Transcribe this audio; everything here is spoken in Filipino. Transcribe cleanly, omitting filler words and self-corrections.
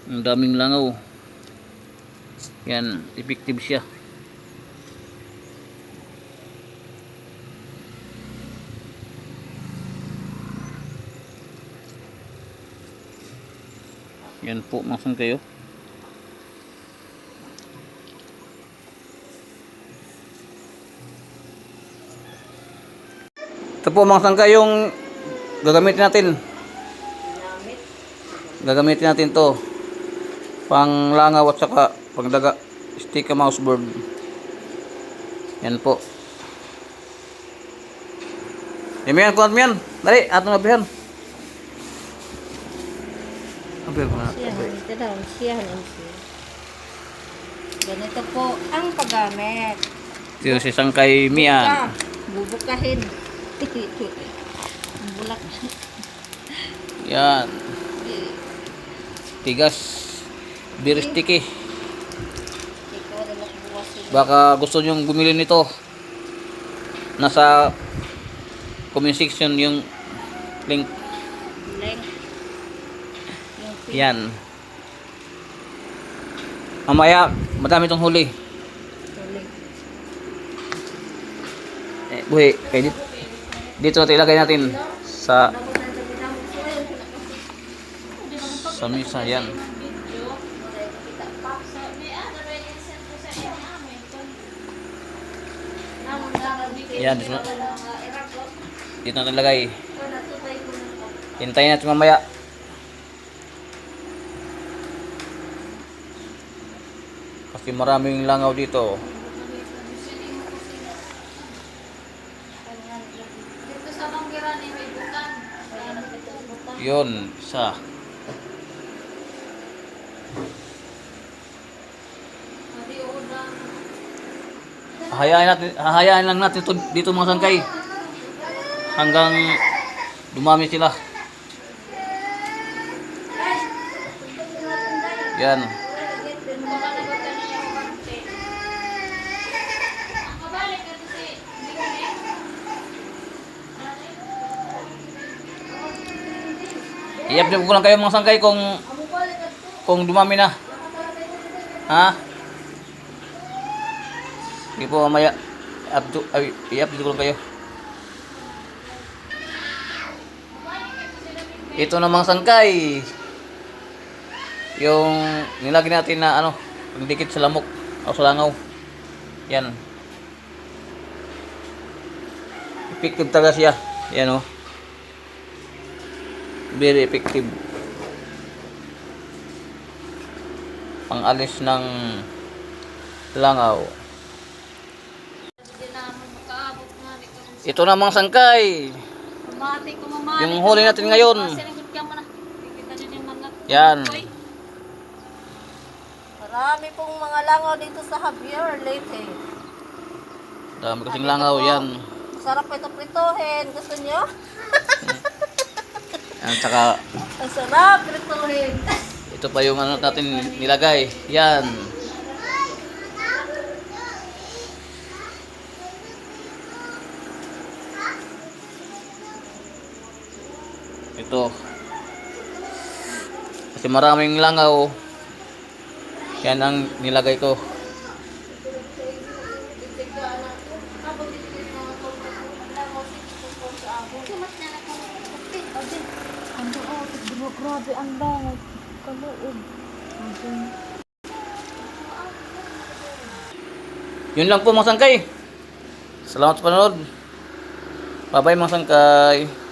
Ang daming langaw. Yan, effective siya. Yan po, masan kayo. Ito po mga sangka yung gagamitin natin. Gagamitin natin to pang langaw at saka pangdaga stick mouse board. Yan po. Yan kuat mian. Dali, ato nabihan. Abel na. Ito daw, siya. Ganito po ang paggamit. Ito si Sangkay Mian. Bubukahin. Ang bulak. Yan. Tigas. Very sticky. Baka gusto nyong bumili nito. Nasa comment section yung link. Yan. Mamaya, madami itong huli. Buhi, kaya dito natin ilagay natin sa misa. Yan. Yan, dito natin ilagay. Hintayin natin mamaya. Kasi maraming langaw dito. Yun, isa. Hahayaan lang natin dito mga sangkay. Hanggang dumami sila. Yan. I-update ko lang kayo mga sangkay kung dumami na. Ha? Sige po mamaya. I-update ko lang kayo. Ito na mga sangkay. Yung nilagay natin na pagdikit sa lamok o sa langaw. Yan. Effective talaga siya. Yan very effective. Pang-alis ng langaw. Ito na mga sangkay. Yung huli natin ngayon. Yan. Marami pong mga langaw dito sa Javier Leyte. Dami kasing langaw. Yan. Sarap ito prituhin. Gusto nyo? Yan, saka Ang sarap prituhin. ito pa yung natin nilagay. Yan. Ito. Kasi maraming langaw. Yan ang nilagay ko. Grabe ang bangot. Kaluog. Yun lang po mga sangkay. Salamat sa panonood. Bye bye mga sangkay.